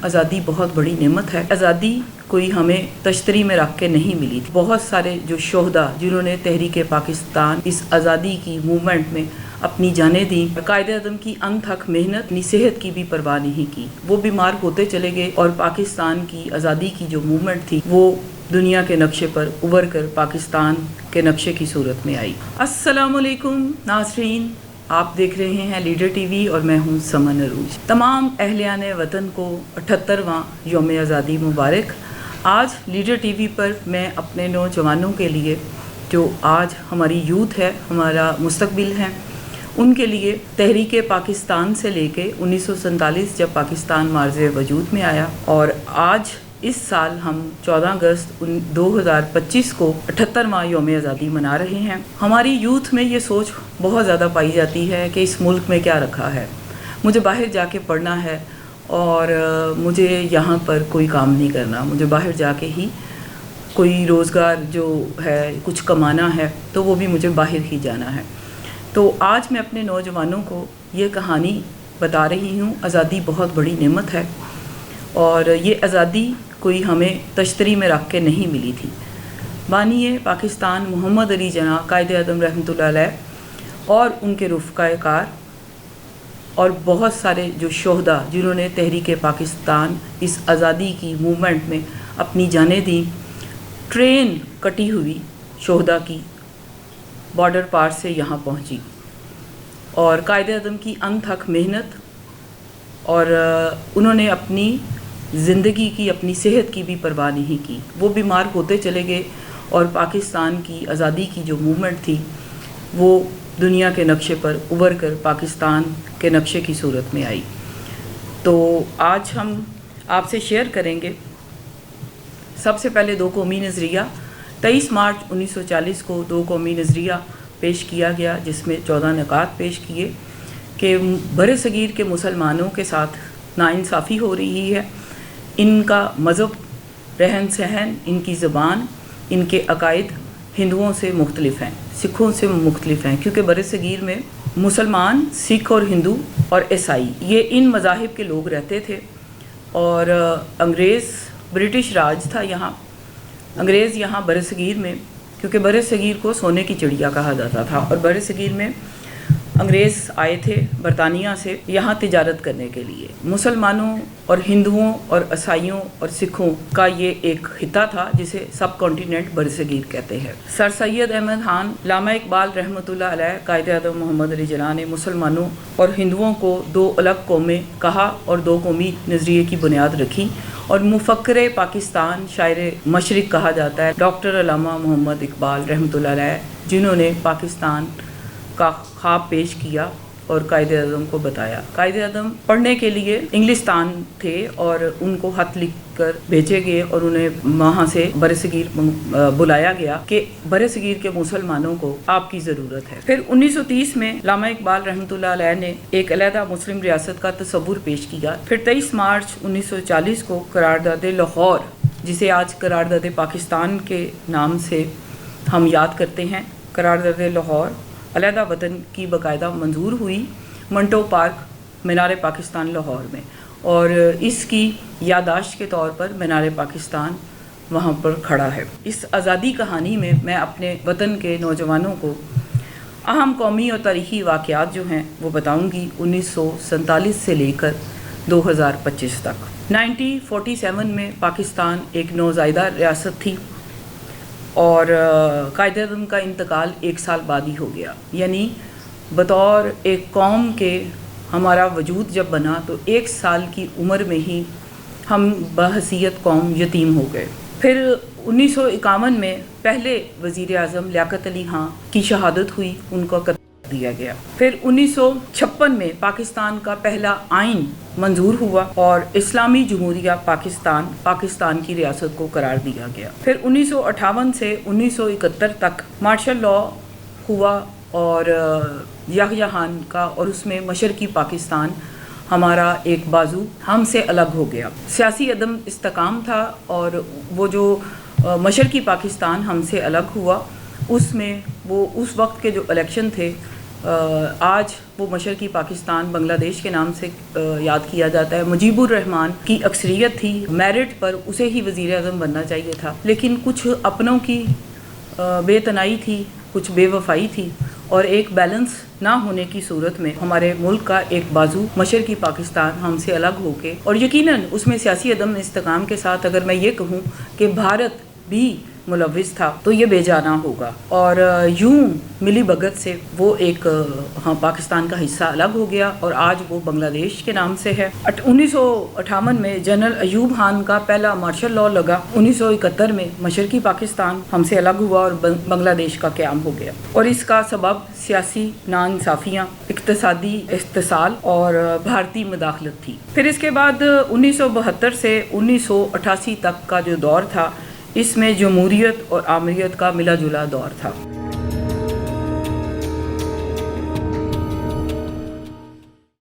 آزادی بہت بڑی نعمت ہے. آزادی کوئی ہمیں تشتری میں رکھ کے نہیں ملی تھی. بہت سارے جو شہدا جنہوں نے تحریک پاکستان اس آزادی کی موومنٹ میں اپنی جانیں دیں، قائد اعظم کی انتھک محنت، اپنی صحت کی بھی پرواہ نہیں کی. وہ بیمار ہوتے چلے گئے اور پاکستان کی آزادی کی جو موومنٹ تھی وہ دنیا کے نقشے پر ابھر کر پاکستان کے نقشے کی صورت میں آئی. السلام علیکم ناظرین، آپ دیکھ رہے ہیں لیڈر ٹی وی اور میں ہوں سمن عروج. تمام اہلیان وطن کو 78واں یوم آزادی مبارک. آج لیڈر ٹی وی پر میں اپنے نوجوانوں کے لیے جو آج ہماری یوتھ ہے، ہمارا مستقبل ہے، ان کے لیے تحریک پاکستان سے لے کے 1947 جب پاکستان معرض وجود میں آیا اور آج اس سال ہم 14 اگست 2025 کو 78واں یوم آزادی منا رہے ہیں. ہماری یوتھ میں یہ سوچ بہت زیادہ پائی جاتی ہے کہ اس ملک میں کیا رکھا ہے، مجھے باہر جا کے پڑھنا ہے اور مجھے یہاں پر کوئی کام نہیں کرنا، مجھے باہر جا کے ہی کوئی روزگار جو ہے کچھ کمانا ہے تو وہ بھی مجھے باہر ہی جانا ہے. تو آج میں اپنے نوجوانوں کو یہ کہانی بتا رہی ہوں. آزادی بہت بڑی نعمت ہے اور یہ آزادی کوئی ہمیں تشتری میں رکھ کے نہیں ملی تھی. بانی پاکستان محمد علی جناح قائد اعظم رحمۃ اللہ علیہ اور ان کے رفقائے کار اور بہت سارے جو شہدا جنہوں نے تحریک پاکستان اس آزادی کی موومنٹ میں اپنی جانیں دیں، ٹرین کٹی ہوئی شہدا کی بارڈر پار سے یہاں پہنچی اور قائد اعظم کی انتھک محنت اور انہوں نے اپنی زندگی کی، اپنی صحت کی بھی پرواہ نہیں کی. وہ بیمار ہوتے چلے گئے اور پاکستان کی آزادی کی جو موومنٹ تھی وہ دنیا کے نقشے پر ابھر کر پاکستان کے نقشے کی صورت میں آئی. تو آج ہم آپ سے شیئر کریں گے سب سے پہلے دو قومی نظریہ. 23 مارچ 1940 کو دو قومی نظریہ پیش کیا گیا جس میں 14 نکات پیش کیے کہ بر صغیر کے مسلمانوں کے ساتھ ناانصافی ہو رہی ہے. ان کا مذہب، رہن سہن، ان کی زبان، ان کے عقائد ہندوؤں سے مختلف ہیں، سکھوں سے مختلف ہیں، کیونکہ بر صغیر میں مسلمان، سکھ اور ہندو اور عیسائی یہ ان مذاہب کے لوگ رہتے تھے. اور انگریز، برٹش راج تھا یہاں. انگریز یہاں بر صغیر میں، کیونکہ بر صغیر کو سونے کی چڑیا کہا جاتا تھا اور بر صغیر میں انگریز آئے تھے برطانیہ سے یہاں تجارت کرنے کے لیے. مسلمانوں اور ہندوؤں اور عیسائیوں اور سکھوں کا یہ ایک خطہ تھا جسے سب کانٹیننٹ بر صغیر کہتے ہیں. سر سید احمد خان، علامہ اقبال رحمۃ اللہ علیہ، قائد اعظم محمد علی جناح نے مسلمانوں اور ہندوؤں کو دو الگ قومیں کہا اور دو قومی نظریے کی بنیاد رکھی. اور مفکر پاکستان، شاعر مشرق کہا جاتا ہے ڈاکٹر علامہ محمد اقبال رحمۃ اللہ علیہ، جنہوں نے پاکستان کا خواب پیش کیا اور قائد اعظم کو بتایا. قائد اعظم پڑھنے کے لیے انگلستان تھے اور ان کو خط لکھ کر بھیجے گئے اور انہیں وہاں سے برصغیر بلایا گیا کہ برصغیر کے مسلمانوں کو آپ کی ضرورت ہے. پھر 1930 میں علامہ اقبال رحمۃ اللہ علیہ نے ایک علیحدہ مسلم ریاست کا تصور پیش کیا. پھر 23 مارچ 1940 کو قرارداد لاہور، جسے آج قرارداد پاکستان کے نام سے ہم یاد کرتے ہیں، قرارداد لاہور علیحدہ وطن کی باقاعدہ منظور ہوئی منٹو پارک، مینار پاکستان لاہور میں، اور اس کی یادداشت کے طور پر مینار پاکستان وہاں پر کھڑا ہے. اس آزادی کہانی میں میں اپنے وطن کے نوجوانوں کو اہم قومی اور تاریخی واقعات جو ہیں وہ بتاؤں گی 1947 سے لے کر 2025 تک. 1947 میں پاکستان ایک نوزائیدہ ریاست تھی اور قائد اعظم کا انتقال 1 سال بعد ہی ہو گیا. یعنی بطور ایک قوم کے ہمارا وجود جب بنا تو 1 سال کی عمر میں ہی ہم بحیثیت قوم یتیم ہو گئے. پھر 1951 میں پہلے وزیر اعظم لیاقت علی خان کی شہادت ہوئی، ان کو قتل دیا گیا. پھر 1956 میں پاکستان کا پہلا آئین منظور ہوا اور اسلامی جمہوریہ پاکستان کی ریاست کو قرار دیا گیا. پھر 1958 سے 1971 تک مارشل لا ہوا اور یحییٰ خان کا، اور اس میں مشرقی پاکستان ہمارا ایک بازو ہم سے الگ ہو گیا. سیاسی عدم استحکام تھا اور وہ جو مشرقی پاکستان ہم سے الگ ہوا اس میں وہ اس وقت کے جو الیکشن تھے آج وہ مشرقی پاکستان بنگلہ دیش کے نام سے یاد کیا جاتا ہے. مجیب الرحمان کی اکثریت تھی, میرٹ پر اسے ہی وزیر اعظم بننا چاہیے تھا, لیکن کچھ اپنوں کی بے تنائی تھی, کچھ بے وفائی تھی, اور ایک بیلنس نہ ہونے کی صورت میں ہمارے ملک کا ایک بازو مشرقی پاکستان ہم سے الگ ہو کے, اور یقیناً اس میں سیاسی عدم استحکام کے ساتھ اگر میں یہ کہوں کہ بھارت بھی ملوث تھا تو یہ بے جانا ہوگا. اور یوں ملی بھگت سے وہ ایک پاکستان کا حصہ الگ ہو گیا اور آج وہ بنگلہ دیش کے نام سے ہے. 1958 میں جنرل ایوب خان کا پہلا مارشل لاء لگا. 1971 میں مشرقی پاکستان ہم سے الگ ہوا اور بنگلہ دیش کا قیام ہو گیا, اور اس کا سبب سیاسی ناانصافیاں, اقتصادی استحصال اور بھارتی مداخلت تھی. پھر اس کے بعد 1972 سے 1988 تک کا جو دور تھا, اس میں جمہوریت اور آمریت کا ملا جلا دور تھا.